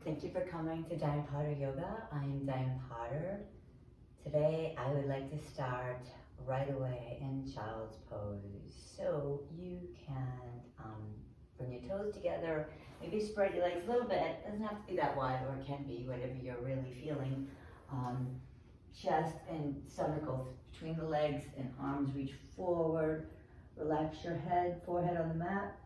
Thank you for coming to Diane Potter Yoga. I am Diane Potter. Today I would like to start right away in child's pose. So you can bring your toes together, maybe spread your legs a little bit. It doesn't have to be that wide, or it can be whatever you're really feeling. Chest and stomach go between the legs and arms reach forward. Relax your head, forehead on the mat.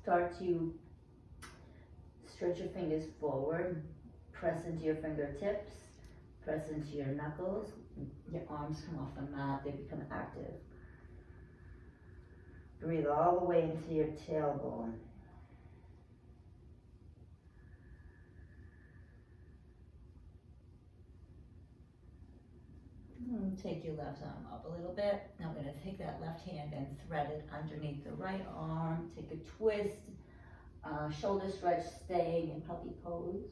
Start to stretch your fingers forward, press into your fingertips, press into your knuckles. Your arms come off the mat, they become active. Breathe all the way into your tailbone. Take your left arm up a little bit. Now I'm going to take that left hand and thread it underneath the right arm. Take a twist, shoulder stretch, staying in puppy pose.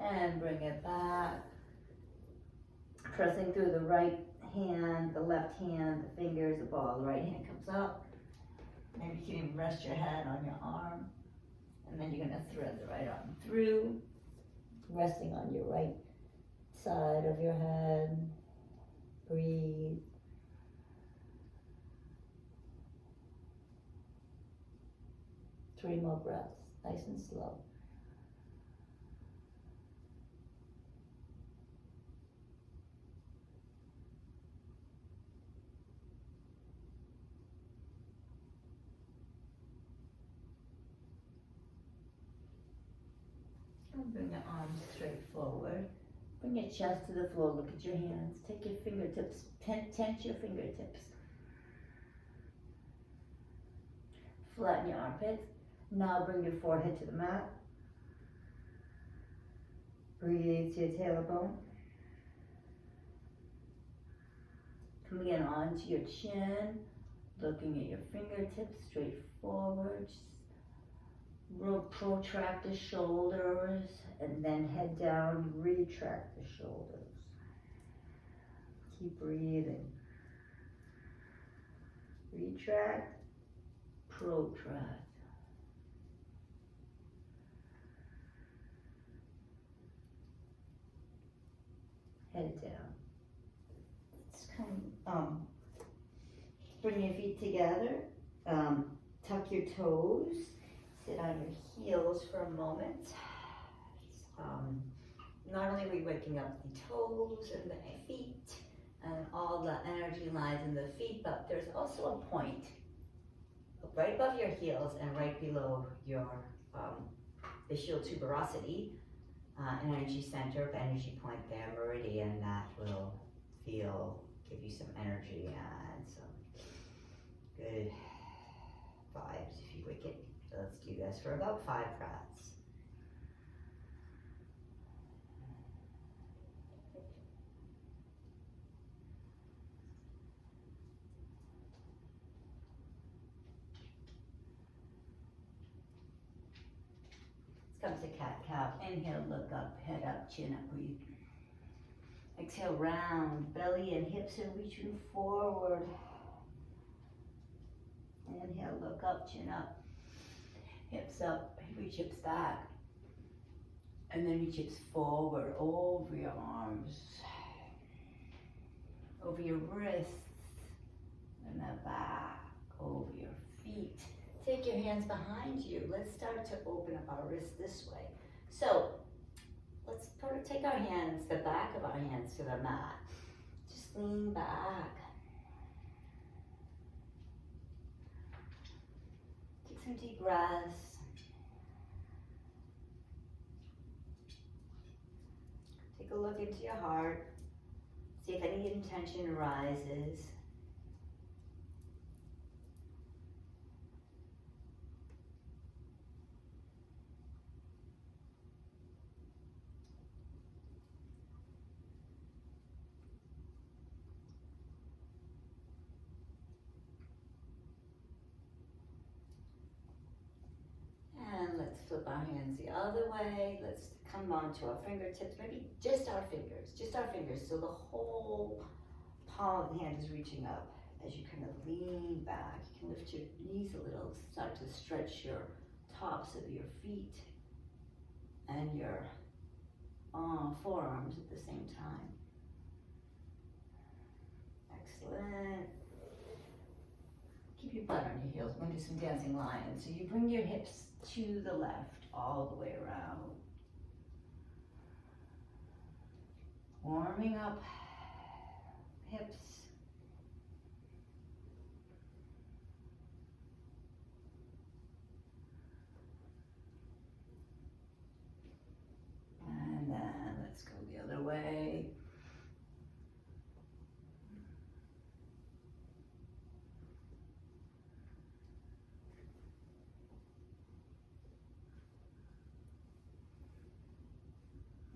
And bring it back. Pressing through the right hand, the left hand, the fingers, the ball. The right hand comes up. Maybe you can even rest your head on your arm. And then you're going to thread the right arm through, resting on your right side of your head. Breathe. Three more breaths, nice and slow. And bring your arms straight forward. Bring your chest to the floor, look at your hands. Take your fingertips, tense your fingertips. Flatten your armpits. Now bring your forehead to the mat. Breathe to your tailbone. Coming in onto your chin, looking at your fingertips straight forward. Protract the shoulders and then head down, retract the shoulders. Keep breathing. Retract, protract. Head down. Let's come, bring your feet together, tuck your toes. Sit on your heels for a moment. Not only are we waking up the toes and the feet and all the energy lies in the feet, but there's also a point right above your heels and right below your ischial tuberosity, an energy center, energy point there, meridian, that will give you some energy and some good vibes if you wake it. Let's do this for about 5 breaths. Let's come to cat-cow. Inhale, look up, head up, chin up, breathe. Exhale, round, belly and hips are reaching forward. Inhale, look up, chin up. Hips up, reach hips back. And then reach hips forward over your arms. over your wrists, and then back over your feet. Take your hands behind you. Let's start to open up our wrists this way. So let's take our hands, the back of our hands to the mat. Just lean back. Take some deep breaths. Take a look into your heart. See if any intention arises. And let's flip our hands the other way. Let's come on to our fingertips, maybe just our fingers. So the whole palm of the hand is reaching up as you kind of lean back. You can lift your knees a little, start to stretch your tops of your feet and your forearms at the same time. Excellent. Keep your butt on your heels. We're going to do some dancing lions. So you bring your hips to the left all the way around. Warming up hips. And then let's go the other way.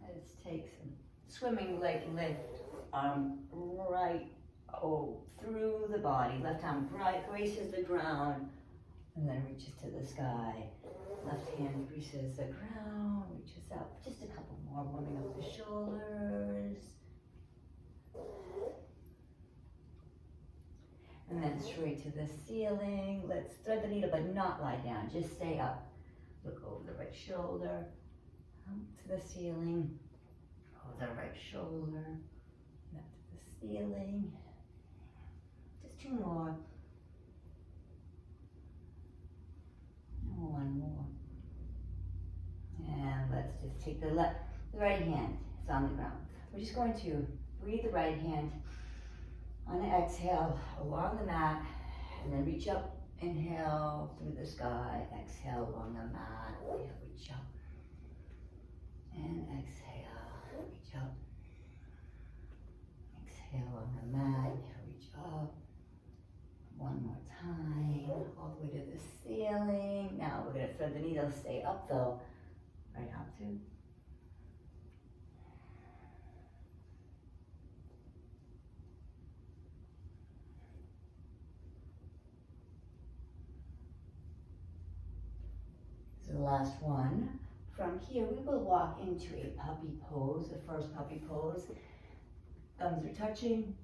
Let's take some swimming leg lift. Right through the body. Left arm right graces the ground and then reaches to the sky. Left hand graces the ground, reaches up. Just a couple more, warming up the shoulders. And then straight to the ceiling. Let's thread the needle but not lie down. Just stay up. Look over the right shoulder. Up to the ceiling. Over the right shoulder. Up to the ceiling. Just two more. And one more. And let's just take the right hand. It's on the ground. We're just going to breathe the right hand on an exhale along the mat, and then reach up. Inhale through the sky. Exhale along the mat. Reach up. And exhale. Reach up. Exhale on the mat. Reach up. One more time. All the way to the ceiling. Now we're going to thread the needle. Stay up though. Right up to. The last one. From here, we will walk into a puppy pose, the first puppy pose. Thumbs are touching.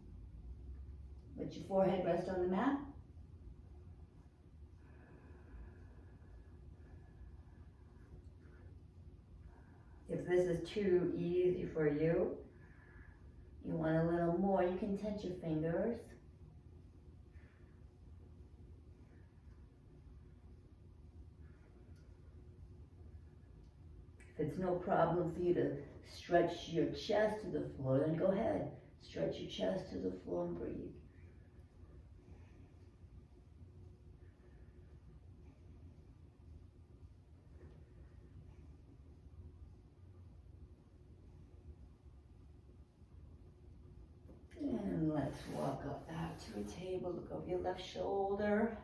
Let your forehead rest on the mat. If this is too easy for you, you want a little more, you can touch your fingers. If it's no problem for you to stretch your chest to the floor, then go ahead. Stretch your chest to the floor and breathe. And let's walk up back to a table. Look over your left shoulder.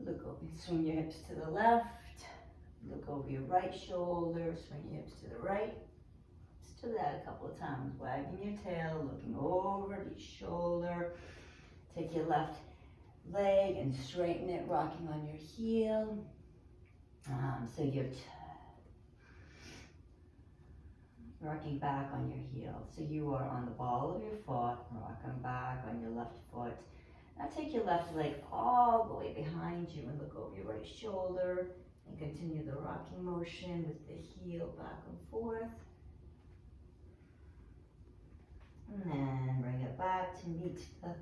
Look over, swing your hips to the left. Look over your right shoulder, swing your hips to the right. Let's do that a couple of times. Wagging your tail, looking over each shoulder. Take your left leg and straighten it, rocking on your heel. So you're rocking back on your heel. So you are on the ball of your foot, rocking back on your left foot. Now take your left leg all the way behind you and look over your right shoulder. And continue the rocking motion with the heel back and forth. And then bring it back to meet the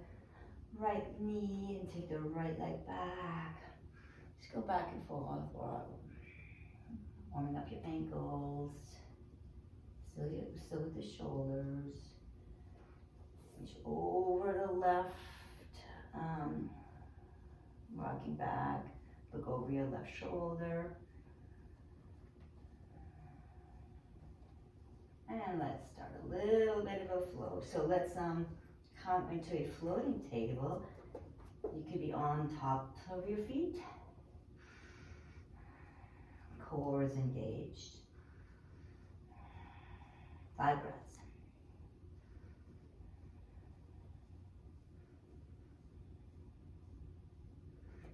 right knee and take the right leg back. Just go back and forth, warming up your ankles. Still with the shoulders. Reach over the left, rocking back. Look over your left shoulder. And let's start a little bit of a flow. So let's come into a floating table. You could be on top of your feet. Core is engaged. 5 breaths.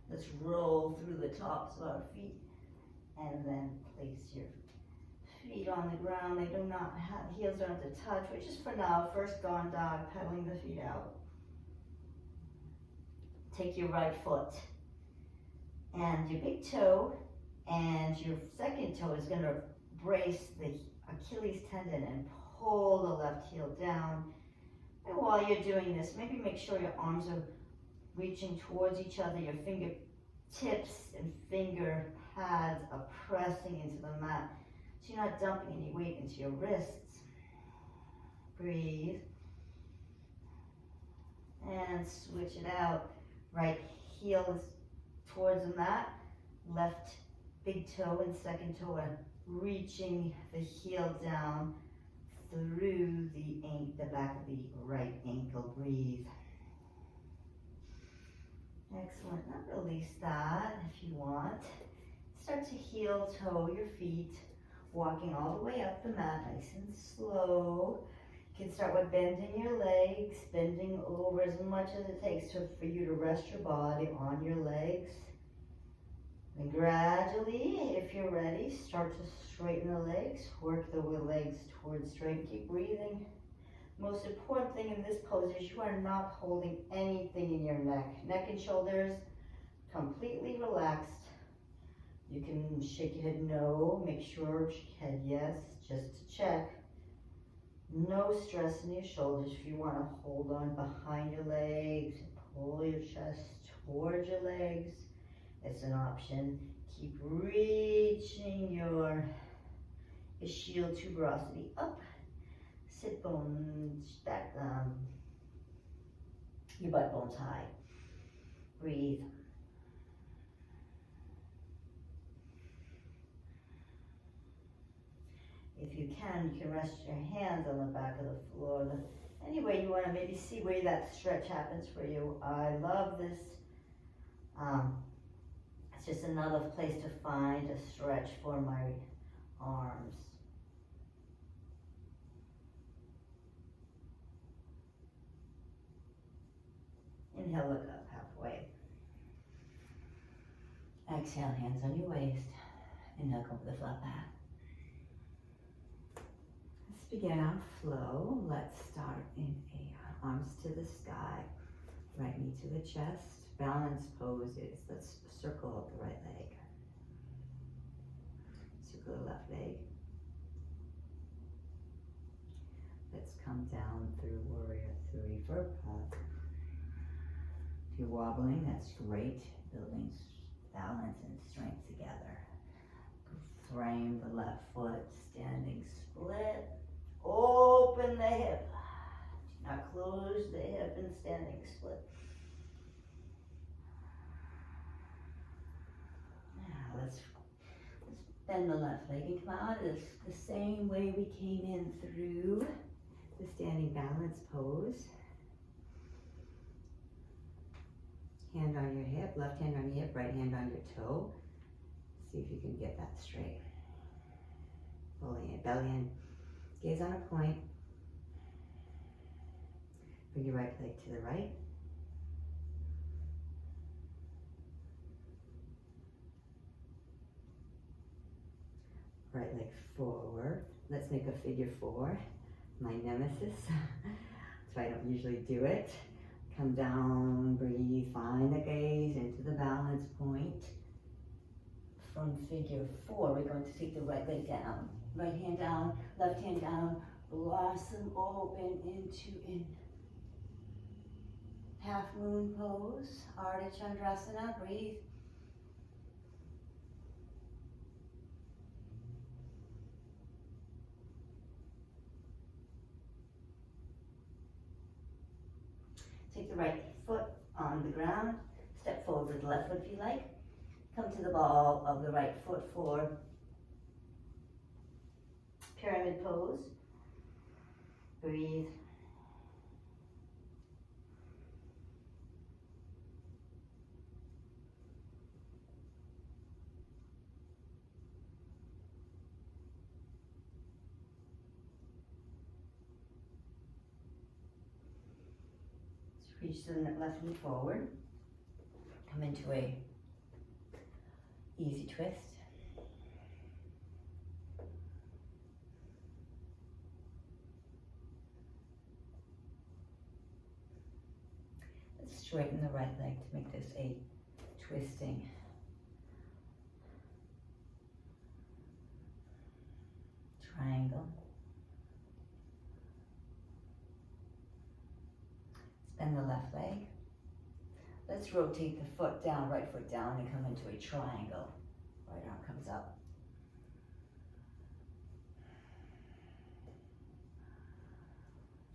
Let's roll through the tops of our feet and then place your feet on the ground. They do not have, heels don't have to touch, which is for now. First down dog, pedaling the feet out. Take your right foot and your big toe and your second toe is going to brace the Achilles tendon and pull the left heel down. And while you're doing this, maybe make sure your arms are reaching towards each other, your fingertips and finger pads are pressing into the mat. So you're not dumping any weight into your wrists. Breathe. And switch it out. Right heel is towards the mat. Left big toe and second toe are reaching the heel down through the back of the right ankle. Breathe. Excellent. Now release that if you want. Start to heel toe your feet, walking all the way up the mat, nice and slow. You can start with bending your legs, bending over as much as it takes for you to rest your body on your legs. And gradually, if you're ready, start to straighten the legs, work the legs towards straight. Keep breathing. Most important thing in this pose is you are not holding anything in your neck. Neck and shoulders completely relaxed. You can shake your head no, make sure shake your head yes, just to check. No stress in your shoulders. If you want to hold on behind your legs, pull your chest towards your legs, it's an option. Keep reaching your ischial tuberosity up. Sit bones back, your butt bones high. Breathe. If you can rest your hands on the back of the floor. Any way you want to maybe see where that stretch happens for you. I love this. It's just another place to find a stretch for my arms. Inhale, look up halfway. Exhale, hands on your waist. Inhale, come with a flat back. Let's begin our flow. Let's start in arms to the sky, right knee to the chest. Balance poses. Let's circle the right leg. Circle the left leg. Let's come down through Warrior 3 for a breath. If you're wobbling, that's great. Building balance and strength together. Frame the left foot, standing split. Open the hip. Do not close the hip and standing split. Now let's bend the left leg and come out of the same way we came in through the standing balance pose. Hand on your hip, left hand on your hip, right hand on your toe. See if you can get that straight. Pulling it, belly in, gaze on a point. Bring your right leg to the right. Right leg forward. Let's make a figure 4. My nemesis. That's why I don't usually do it. Come down, breathe, find the gaze into the balance point. From figure 4, we're going to take the right leg down. Right hand down, left hand down, blossom open into in half moon pose, Ardha Chandrasana. Breathe. Take the right foot on the ground, step forward with the left foot if you like. Come to the ball of the right foot for pyramid pose. Breathe. Reach the left knee forward. Come into a easy twist. Let's straighten the right leg to make this a twisting triangle. Bend the left leg. Let's rotate the foot down, right foot down, and come into a triangle. Right arm comes up.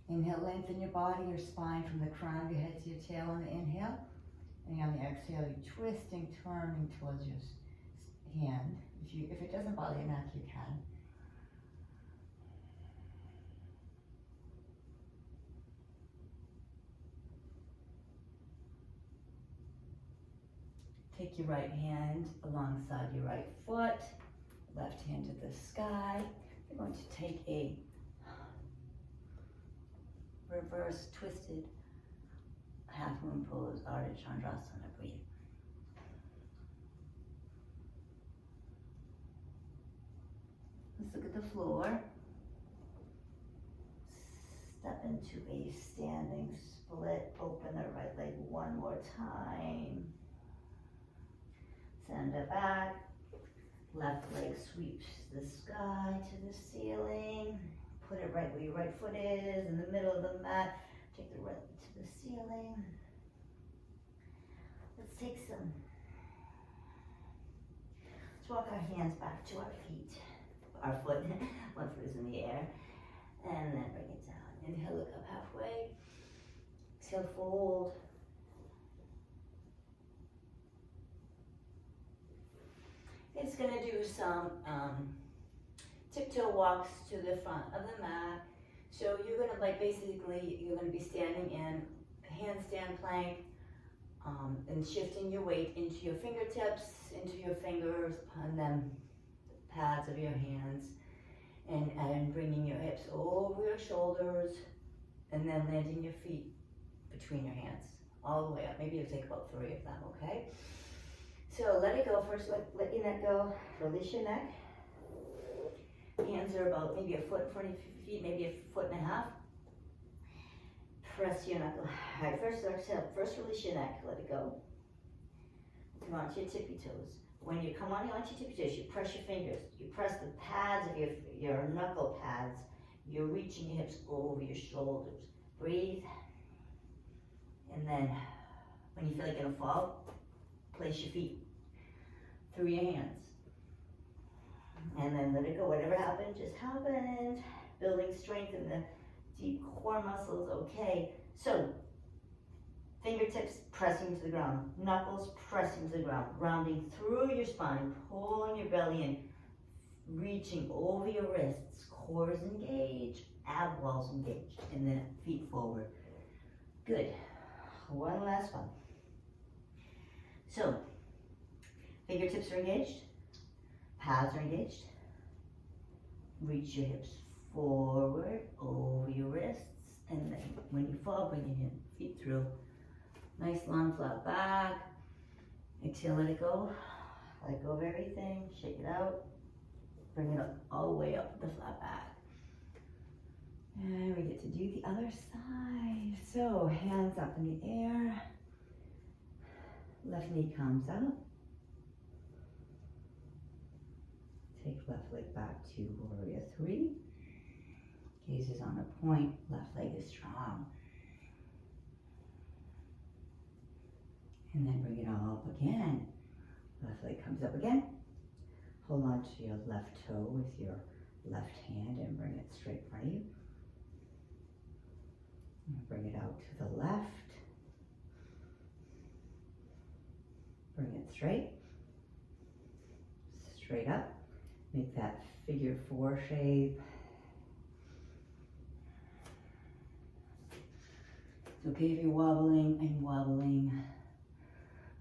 Inhale, lengthen your body, your spine from the crown of your head to your tail on the inhale. And on the exhale, you're twisting, turning towards your hand. If it doesn't bother your neck, you can. Take your right hand alongside your right foot, left hand to the sky. You're going to take a reverse twisted half moon pose, Ardha Chandrasana. Breathe. Let's look at the floor. Step into a standing split. Open the right leg one more time. Send it back. Left leg sweeps the sky to the ceiling. Put it right where your right foot is, in the middle of the mat. Take the right leg to the ceiling. Let's walk our hands back to our feet. Our foot, one foot is in the air. And then bring it down. Inhale, look up halfway. Exhale, fold. It's going to do some tiptoe walks to the front of the mat. So you're going to you're going to be standing in handstand plank and shifting your weight into your fingertips, into your fingers, and then the pads of your hands, and bringing your hips over your shoulders, and then landing your feet between your hands, all the way up. Maybe you'll take about 3 of them, okay? So let it go first, let your neck go, release your neck. Hands are about maybe a foot in front of your feet, maybe a foot and a half. Press your knuckle. All right, first release your neck, let it go. Come onto your tippy toes. When you come onto your tippy toes, you press your fingers. You press the pads of your knuckle pads. You're reaching your hips over your shoulders. Breathe. And then when you feel like you're gonna fall, place your feet through your hands. And then let it go. Whatever happened, just happened. Building strength in the deep core muscles, okay. So, fingertips pressing to the ground, knuckles pressing to the ground, rounding through your spine, pulling your belly in, reaching over your wrists, core is engaged, ab walls engaged, and then feet forward. Good. One last one. So, fingertips are engaged, pads are engaged. Reach your hips forward, over your wrists, and then when you fall, bring your feet through. Nice long flat back. Exhale, let it go. Let go of everything, shake it out. Bring it up all the way up the flat back. And we get to do the other side. So, hands up in the air. Left knee comes out. Take left leg back to warrior 3. Gaze is on a point, left leg is strong. And then bring it all up again. Left leg comes up again. Hold on to your left toe with your left hand and bring it straight in front of you. And bring it out to the left. Bring it straight. Straight up. Make that figure 4 shape. It's okay if you're wobbling. I'm wobbling.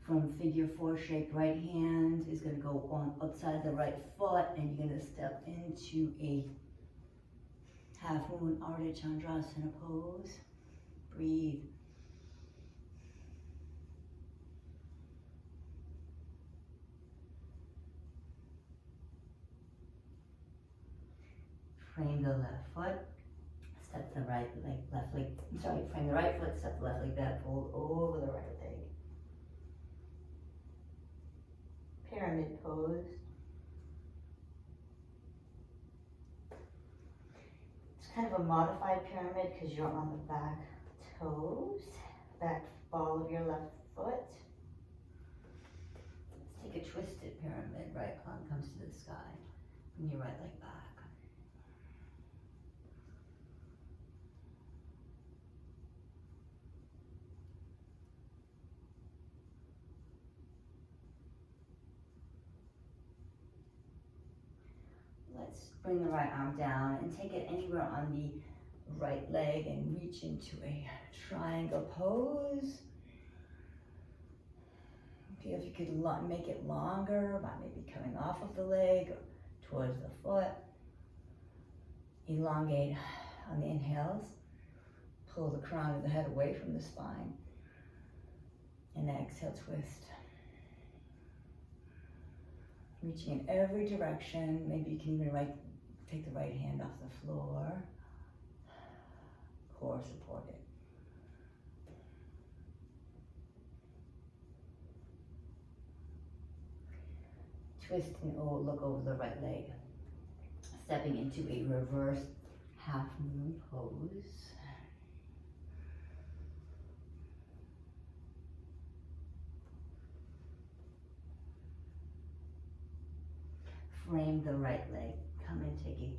From figure 4 shape, right hand is going to go on outside the right foot, and you're going to step into a half moon Ardha Chandrasana pose. Breathe. Frame the left foot, step the right leg, left leg, frame the right foot, step the left leg back, fold over the right leg. Pyramid pose. It's kind of a modified pyramid because you're on the back toes, back ball of your left foot. Let's take a twisted pyramid. Right palm comes to the sky. Bring your right leg back. Let's bring the right arm down and take it anywhere on the right leg and reach into a triangle pose. Feel if you could make it longer by maybe coming off of the leg or towards the foot. Elongate on the inhales. Pull the crown of the head away from the spine. And exhale, twist. Reaching in every direction. Maybe you can even take the right hand off the floor. Core supported. Twist and look over the right leg. Stepping into a reverse half moon pose. Frame the right leg. Come and take a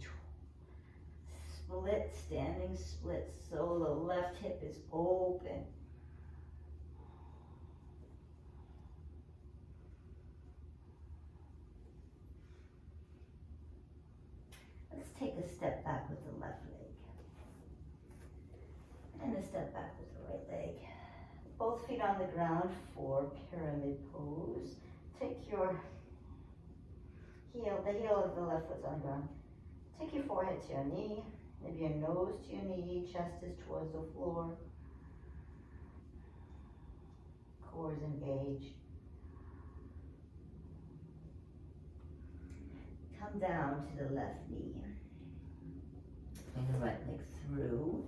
split, standing split, so the left hip is open. Let's take a step back with the left leg. And a step back with the right leg. Both feet on the ground for pyramid pose. Take your the heel of the left foot's on the ground. Take your forehead to your knee, maybe your nose to your knee, chest is towards the floor. Core is engaged. Come down to the left knee. Bring the right leg through.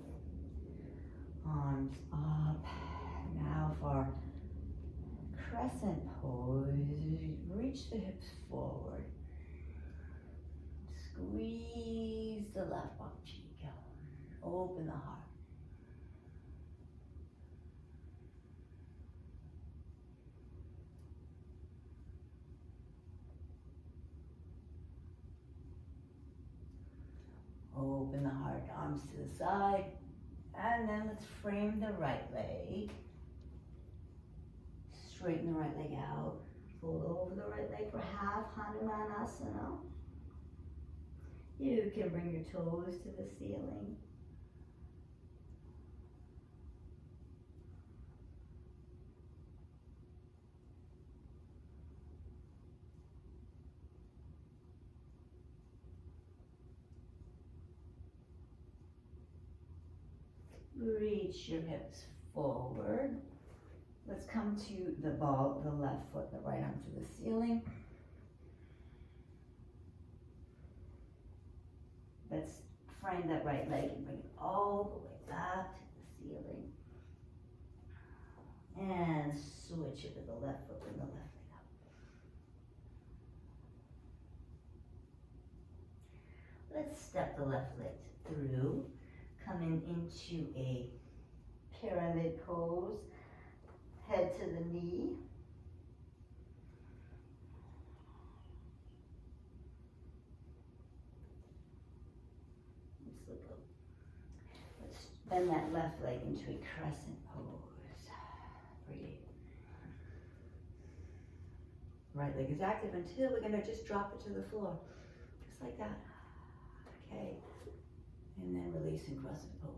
Arms up. Now for crescent pose. Reach the hips forward. Squeeze the left bottom cheek. Open the heart. Open the heart, arms to the side. And then let's frame the right leg. Straighten the right leg out. Fold over the right leg for half Hanumanasana. You can bring your toes to the ceiling. Reach your hips forward. Let's come to the ball, the left foot, the right arm to the ceiling. Let's frame that right leg and bring it all the way back to the ceiling. And switch it to the left foot, bring the left leg up. Let's step the left leg through, coming into a pyramid pose, head to the knee. Let's look up. Let's bend that left leg into a crescent pose. Breathe. Right leg is active until we're gonna just drop it to the floor. Just like that. Okay. And then release in crescent pose.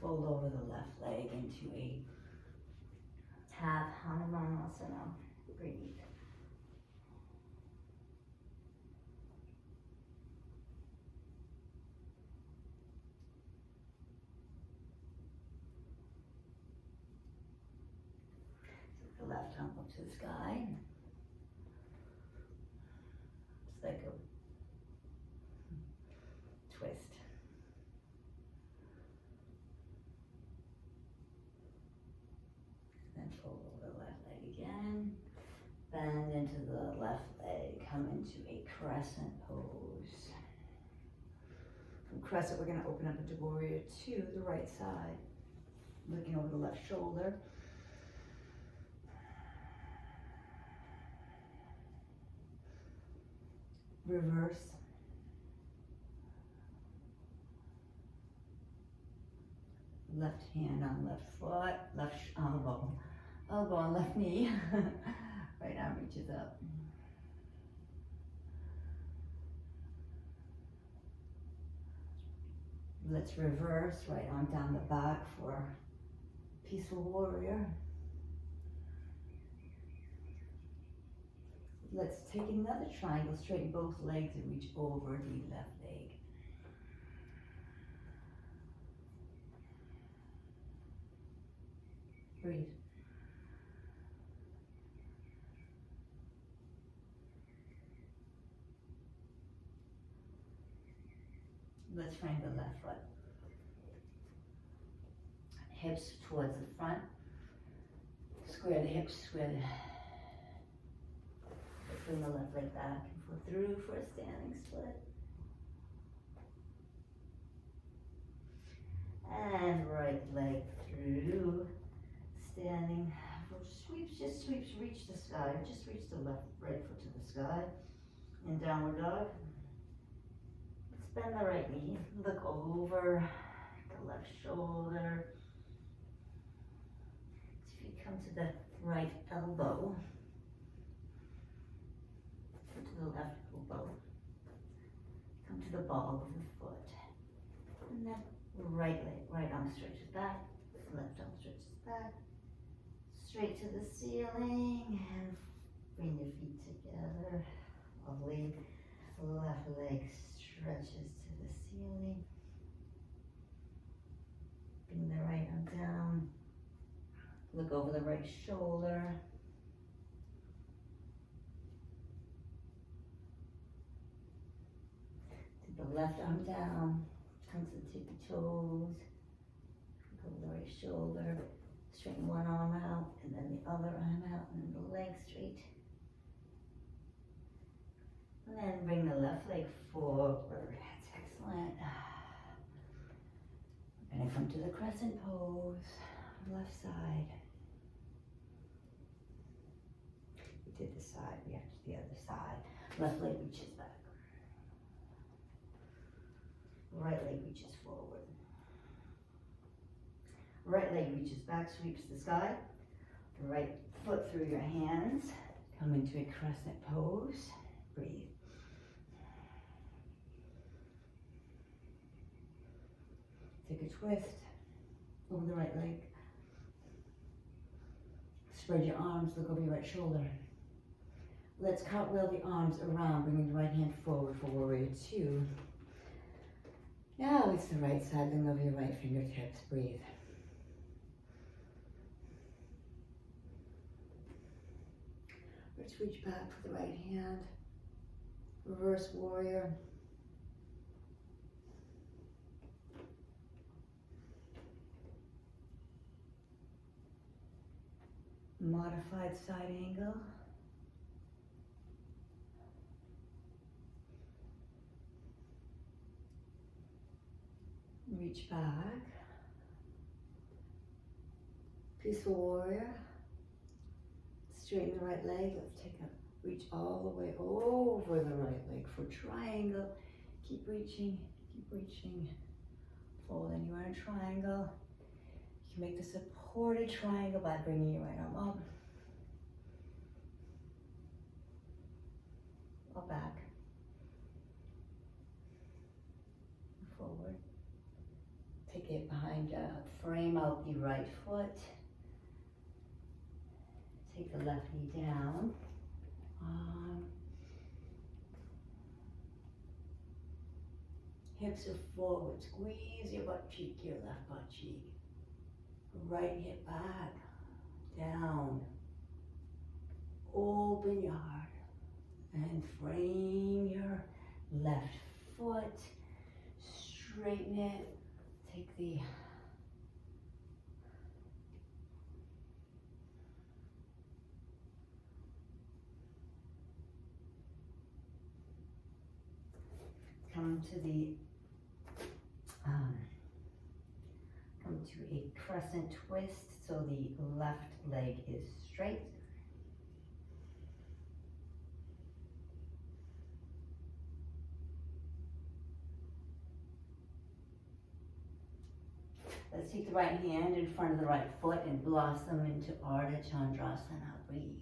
Fold over the left leg into a half Hanumanasana. Breathe. Take the left arm up to the sky. It's like a twist. Then fold over the left leg again. Bend into the left leg. Come into a crescent pose. From crescent, we're going to open up into warrior two, the right side. Looking over the left shoulder. Reverse. Left hand on left foot, left elbow. Elbow on left knee. Right arm reaches up. Let's reverse, right arm down the back for peaceful warrior. Let's take another triangle, straighten both legs and reach over the left leg. Breathe. Let's frame the left foot. Hips towards the front. Square the hips, square the... Bring the left leg back and pull through for a standing split. And right leg through, standing. Sweeps, just sweeps, reach the sky. Just reach the right foot to the sky. In downward dog. Let's bend the right knee. Look over the left shoulder. If you come to the right elbow. To the left elbow. Come to the ball of the foot. And then right leg, right arm stretches back, left arm stretches back. Straight to the ceiling and bring your feet together. Lovely. Left leg stretches to the ceiling. Bring the right arm down. Look over the right shoulder. The left arm down, comes to the tippy toes, go to the right shoulder, straighten one arm out, and then the other arm out, and then the leg straight. And then bring the left leg forward, that's excellent. We're gonna come to the crescent pose, left side. We did this side, we have to do the other side. Left leg reaches back. Right leg reaches forward. Right leg reaches back, sweeps the sky. Right foot through your hands. Come into a crescent pose. Breathe. Take a twist over the right leg. Spread your arms, look over your right shoulder. Let's cartwheel the arms around, bringing the right hand forward for warrior two. Now it's the right side, lean over your right fingertips, breathe. Let's reach back for the right hand. Reverse warrior. modified side angle. Reach back. Peaceful warrior. Straighten the right leg. Let's take a reach all the way over the right leg for triangle. Keep reaching, keep reaching. Fold anywhere in triangle. You can make the supported triangle by bringing your right arm up. Or back. Forward. Take it behind, frame out the right foot. Take the left knee down. Hips are forward. Squeeze your butt cheek, your left butt cheek. Right hip back. Down. Open your heart. And frame your left foot. Straighten it. Take the come to a crescent twist, so the left leg is straight. Let's take the right hand in front of the right foot and blossom into Ardha Chandrasana. Breathe.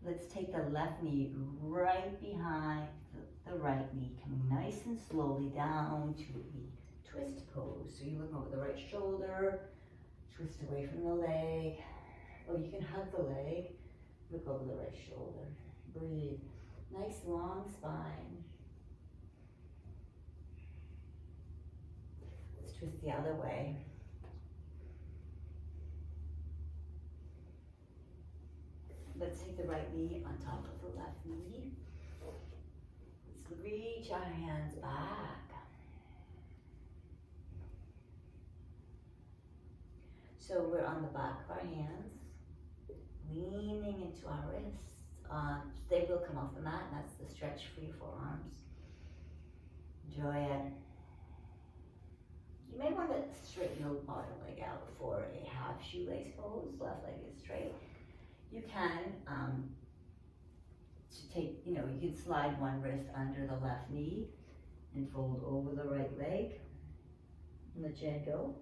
Let's take the left knee right behind the right knee, coming nice and slowly down to the twist pose. So you look over the right shoulder, twist away from the leg, or you can hug the leg, look over the right shoulder. Breathe. Nice long spine. Let's twist the other way. Let's take the right knee on top of the left knee. Let's reach our hands back. So we're on the back of our hands, leaning into our wrists. They will come off the mat, and that's the stretch for your forearms. Enjoy it. You may want to straighten your bottom leg out for a half shoelace pose. Left leg is straight. You can you can slide one wrist under the left knee and fold over the right leg. Let your head go.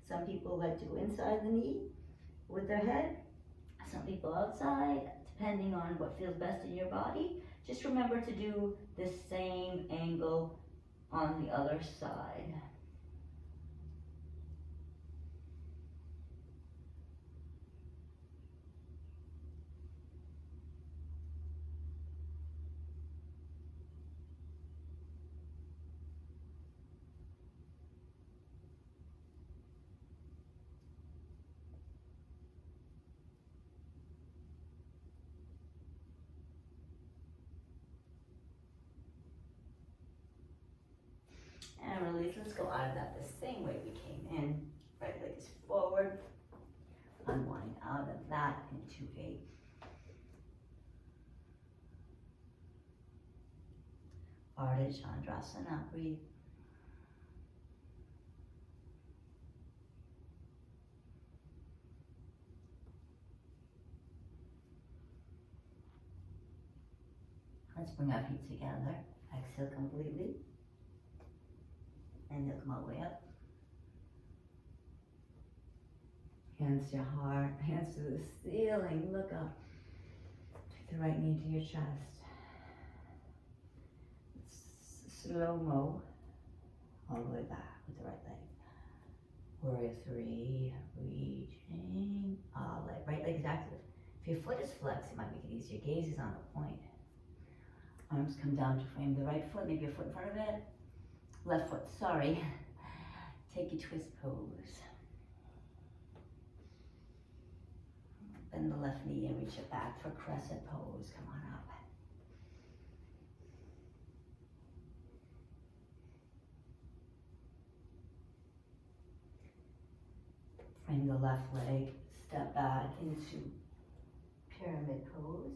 Some people like to go inside the knee with their head. Some people outside, depending on what feels best in your body. Just remember to do the same angle on the other side. And release. Let's go out of that the same way we came in. Right leg is forward. Unwind out of that into a Ardha Chandrasana. Breathe. Let's bring our feet together. Exhale completely. And they'll come all the way up. Hands to your heart, hands to the ceiling. Look up. Take the right knee to your chest. Slow-mo. All the way back with the right leg. Warrior 3. Reaching. All the way. Right leg is active. If your foot is flexed, it might make it easier. Gaze is on the point. Arms come down to frame the right foot. Maybe your foot in front of it. Left foot, sorry. Take your twist pose. Bend bend the left knee and reach it back for crescent pose. Come on up. Bring the left leg, step back into pyramid pose.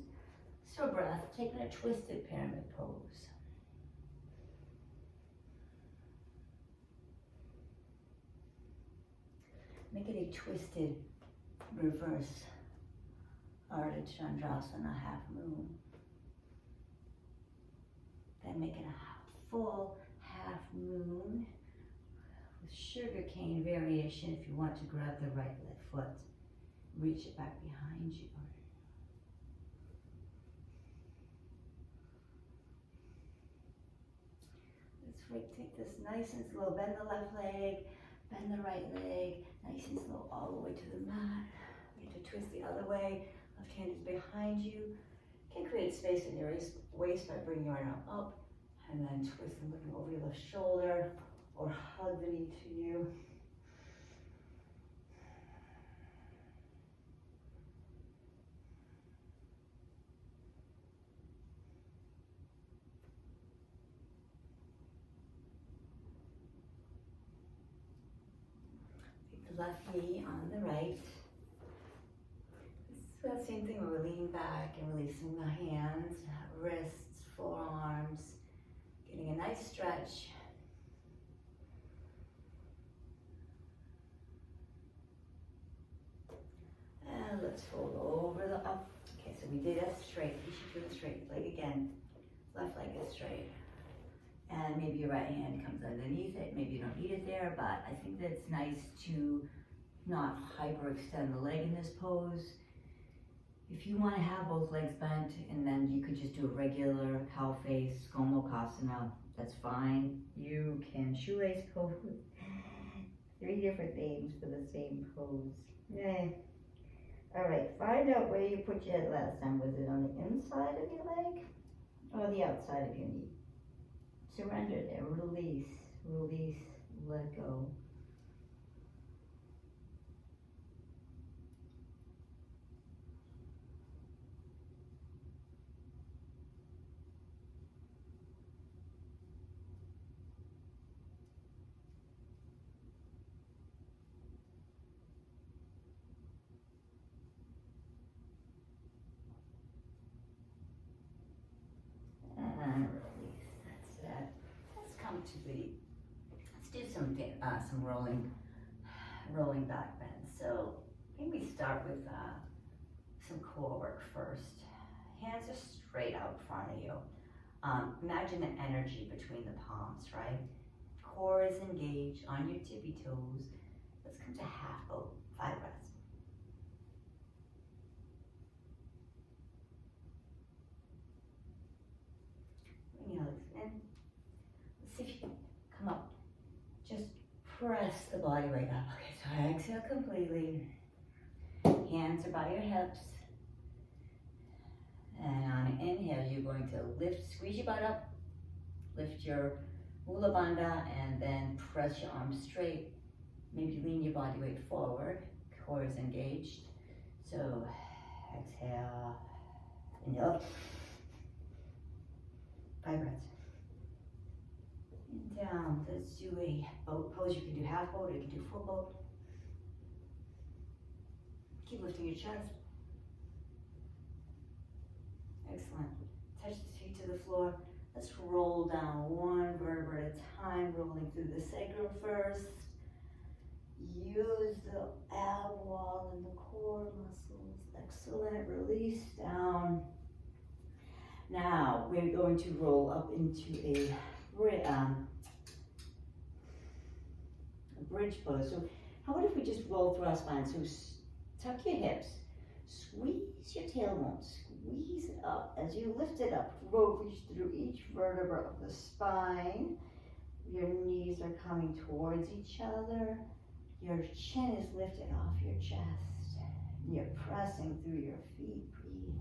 So breath, taking a twisted pyramid pose. Make it a twisted reverse Ardha Chandrasana half moon. Then make it a full half moon with sugar cane variation. If you want to grab the right foot, reach it back behind you. Let's take this nice and slow. Bend the left leg, bend the right leg, nice and slow all the way to the mat. You have to twist the other way. Left hand is behind you. You can create space in your waist by bringing your arm up and then twist and looking over your left shoulder or hug the knee to you. Take the left knee on the right. So that same thing where we're leaning back and releasing the hands, wrists, forearms, getting a nice stretch. And let's fold over the up. Okay, so we did a straight. You should do the straight leg again. Left leg is straight. And maybe your right hand comes underneath it. Maybe you don't need it there, but I think that it's nice to not hyperextend the leg in this pose. If you want to have both legs bent and then you could just do a regular cow face, Gomukhasana, that's fine. You can shoelace pose. 3 different names for the same pose. All right, find out where you put your head last time. Was it on the inside of your leg or the outside of your knee? Surrender there, release, release, let go. And release, that's it. Let's come to let's do some rolling back bends. So maybe start with some core work first. Hands are straight out in front of you. Imagine the energy between the palms, right? Core is engaged on your tippy toes. Let's come to half boat, 5 breaths. Bring your legs in. Let's see if you can come up. Just press the body weight up. Okay, so exhale completely. Hands are by your hips. And on an inhale, you're going to lift, squeeze your butt up, lift your Mula Bandha, and then press your arms straight. Maybe lean your body weight forward. Core is engaged. So exhale, inhale. 5 breaths. And down. Let's do a boat pose. You can do half boat or you can do full boat. Keep lifting your chest. Excellent. Touch the feet to the floor. Let's roll down one vertebra at a time, rolling through the sacrum first. Use the ab wall and the core muscles. Excellent. Release down. Now we're going to roll up into a bridge pose. So how about if we just roll through our spine? So tuck your hips, squeeze your tailbone, squeeze it up. As you lift it up, reach through each vertebra of the spine. Your knees are coming towards each other. Your chin is lifted off your chest. You're pressing through your feet. Breathe.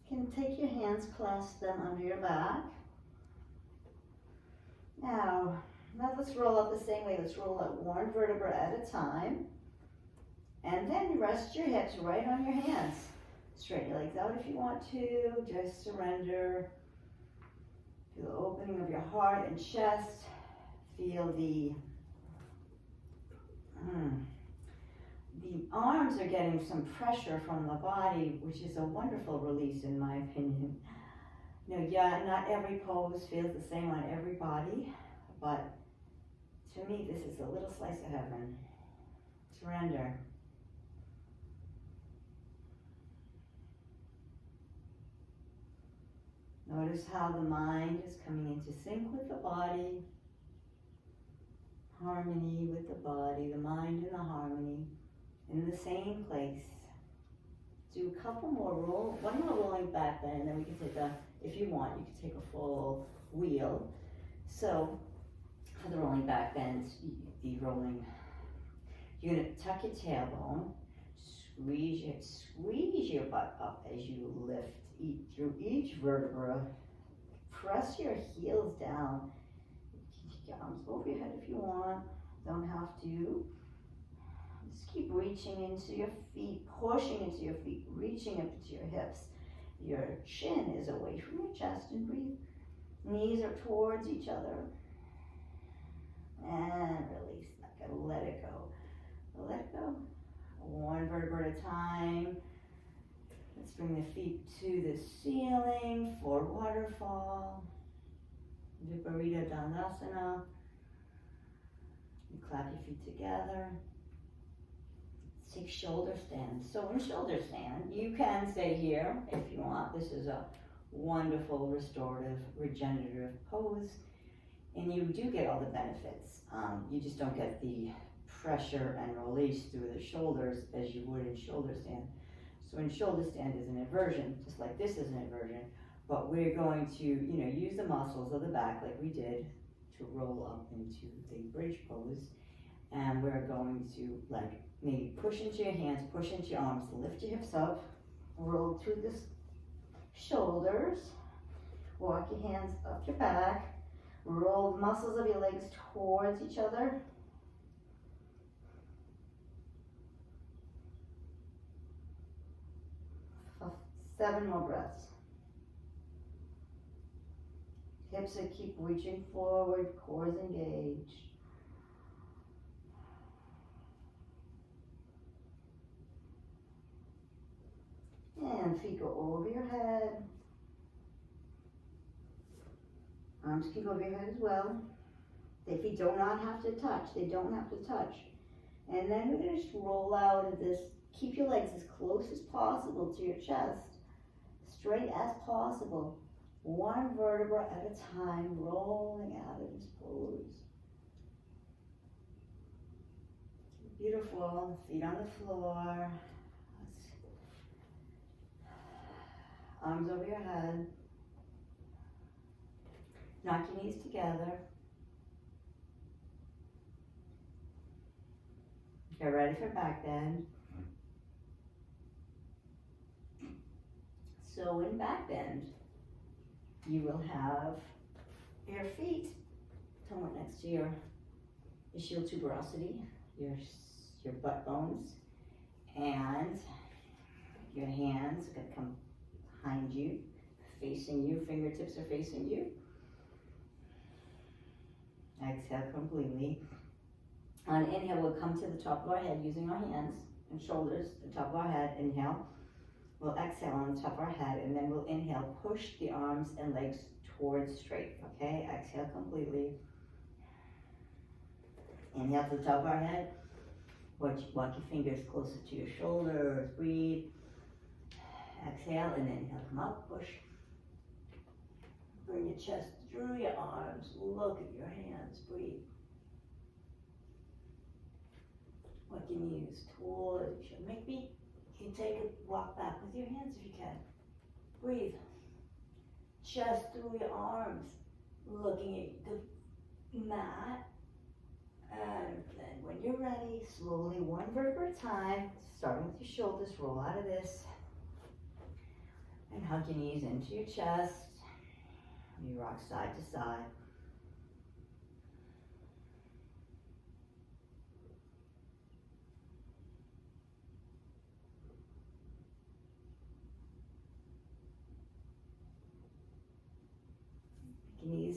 You can take your hands, clasp them under your back. Now let's roll up the same way. Let's roll up one vertebra at a time. And then rest your hips right on your hands. Straighten your legs out if you want to. Just surrender. Feel the opening of your heart and chest. Feel the arms are getting some pressure from the body, which is a wonderful release in my opinion. Yeah, not every pose feels the same on every body, but to me this is a little slice of heaven. Surrender. Notice how the mind is coming into sync with the body, harmony with the body, the mind and the harmony in the same place. Do a couple more one more rolling back bend, and then we can take if you want, you can take a full wheel. So for the rolling back bends, you're gonna tuck your tailbone, squeeze your butt up as you lift through each vertebra. Press your heels down. Keep your arms over your head if you want. Don't have to. Just keep reaching into your feet, pushing into your feet, reaching up into your hips. Your chin is away from your chest, and breathe. Knees are towards each other. And release. Let it go. Let it go. One vertebra at a time. Let's bring the feet to the ceiling for waterfall. Viparita Dandasana. You clap your feet together. Take shoulder stand. So in shoulder stand, you can stay here if you want. This is a wonderful restorative, regenerative pose. And you do get all the benefits. You just don't get the pressure and release through the shoulders as you would in shoulder stand. So in shoulder stand is an inversion, just like this is an inversion, but we're going to, use the muscles of the back like we did to roll up into the bridge pose. And we're going to maybe push into your hands, push into your arms, lift your hips up, roll through the shoulders, walk your hands up your back, roll the muscles of your legs towards each other. For 7 more breaths. Hips that keep reaching forward, cores engaged. And feet go over your head. Arms can go over your head as well. The feet do not have to touch. They don't have to touch. And then we're going to just roll out of this. Keep your legs as close as possible to your chest. Straight as possible. One vertebra at a time, rolling out of this pose. Beautiful. Feet on the floor. Arms over your head. Knock your knees together. Get ready for back bend. So in back bend, you will have your feet somewhat next to your ischial tuberosity, your butt bones, and your hands are going to come behind you, facing you, fingertips are facing you. Exhale completely. On inhale, we'll come to the top of our head using our hands and shoulders, the top of our head. Inhale. We'll exhale on the top of our head, and then we'll inhale, push the arms and legs towards straight, okay? Exhale completely. Inhale to the top of our head. Walk your fingers closer to your shoulders, breathe. Exhale, and then inhale, come up, push. Bring your chest through your arms, look at your hands, breathe. Walk your knees towards each other. Maybe you can take a walk back with your hands if you can. Breathe. Chest through your arms, looking at the mat. And then when you're ready, slowly, one vertebra at a time, starting with your shoulders, roll out of this. And hug your knees into your chest. You rock side to side.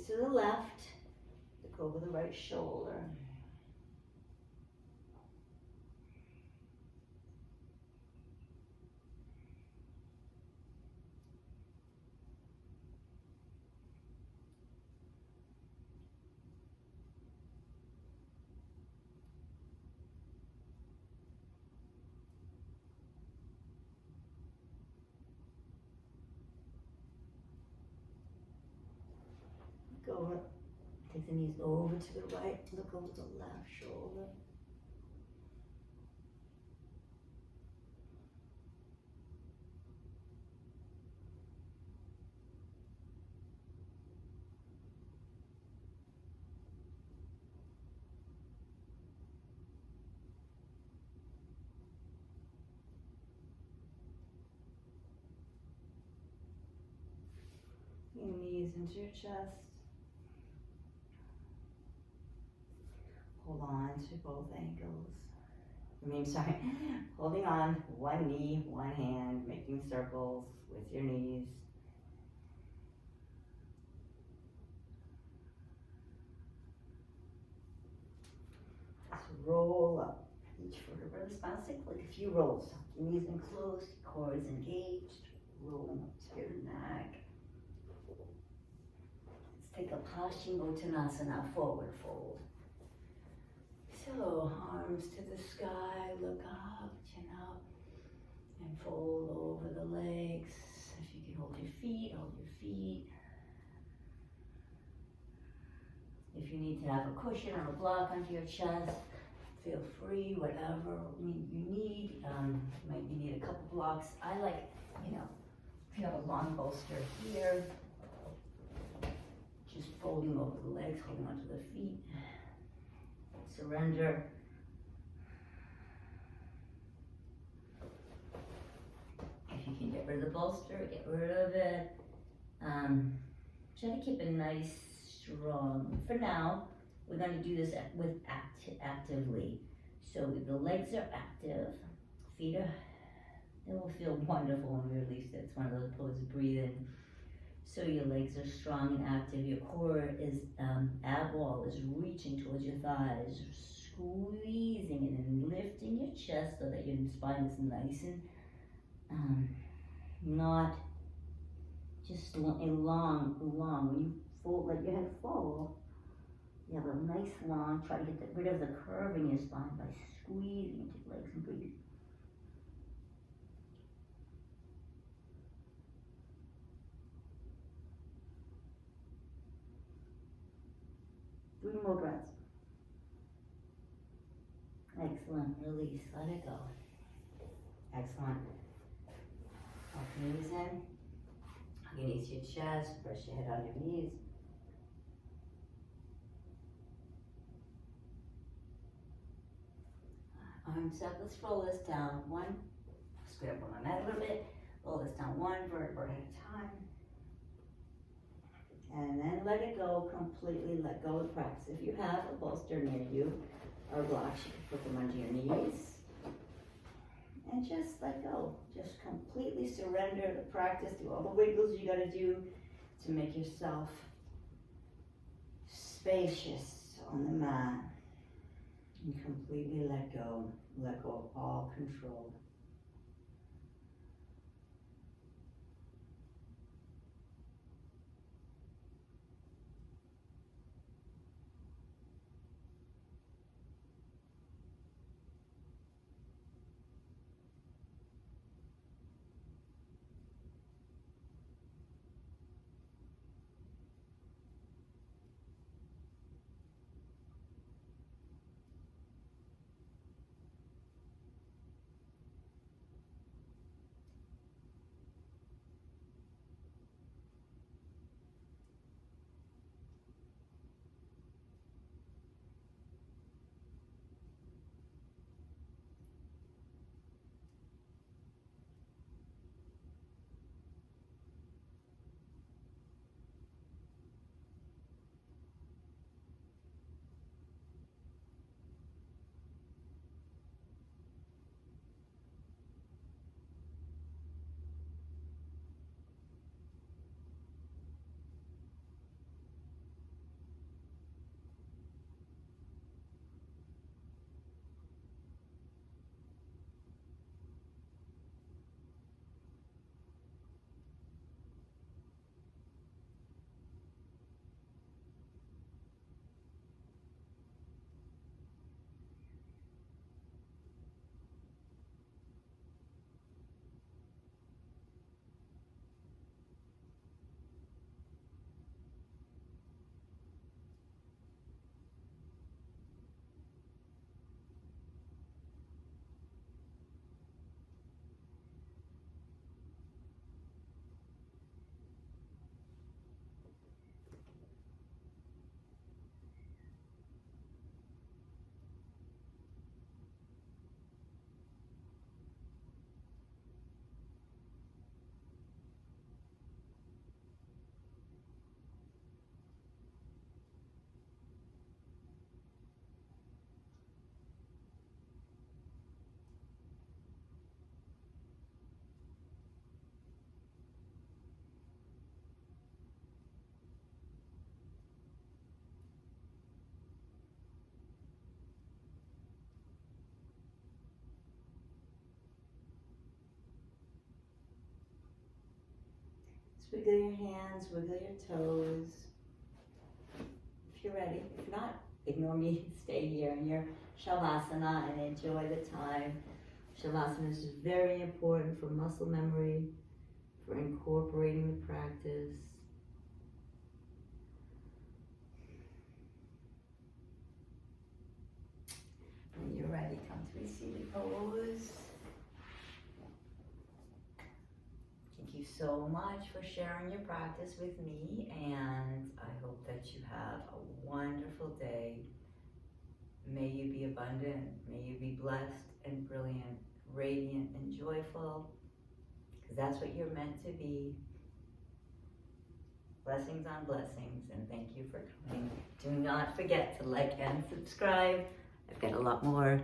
knees to the left, look over the right shoulder. Look over, take the knees over to the right, look over the left shoulder. Your knees into your chest. Hold on to both ankles. Sorry, holding on, one knee, one hand, making circles with your knees. Just roll up each vertebra of the spine. Let's take like a few rolls. Your knees in close, core is engaged, rolling up to your neck. Let's take a Paschimottanasana, forward fold. So, arms to the sky, look up, chin up, and fold over the legs. If you can hold your feet, hold your feet. If you need to have a cushion or a block under your chest, feel free, whatever you need. Maybe you need a couple blocks. I like, if you have a long bolster here, just folding over the legs, holding onto the feet. Surrender. If you can get rid of the bolster, get rid of it. Try to keep it nice, strong. For now, we're going to do this with actively. So the legs are active, feet are, they will feel wonderful when we release it. It's one of those poses, breathe in. So your legs are strong and active. Your core is, ab wall is reaching towards your thighs, squeezing it and lifting your chest so that your spine is nice and not just a long. When you fold, let your head fall, you have a nice long, try to get rid of the curve in your spine by squeezing into your legs and breathe. 3 more breaths. Excellent. Release. Let it go. Excellent. Walk your knees in. Your knees to your chest. Press your head on your knees. Arms up. Let's roll this down. Square up on my mat a little bit. Roll this down 1 vertebra at a time. And then let it go completely, let go of the practice. If you have a bolster near you or blocks, you can put them under your knees. And just let go. Just completely surrender the practice. Do all the wiggles you gotta do to make yourself spacious on the mat. And completely let go. Let go of all control. wiggle your hands, wiggle your toes. If you're ready. If not, ignore me, stay here in your Shavasana and enjoy the time. Shavasana is very important for muscle memory, for incorporating the practice. When you're ready, come to a seated pose. Thank you so much for sharing your practice with me, and I hope that you have a wonderful day. May you be abundant, may you be blessed and brilliant, radiant and joyful, because that's what you're meant to be. Blessings on blessings, and thank you for coming. Do not forget to like and subscribe. I've got a lot more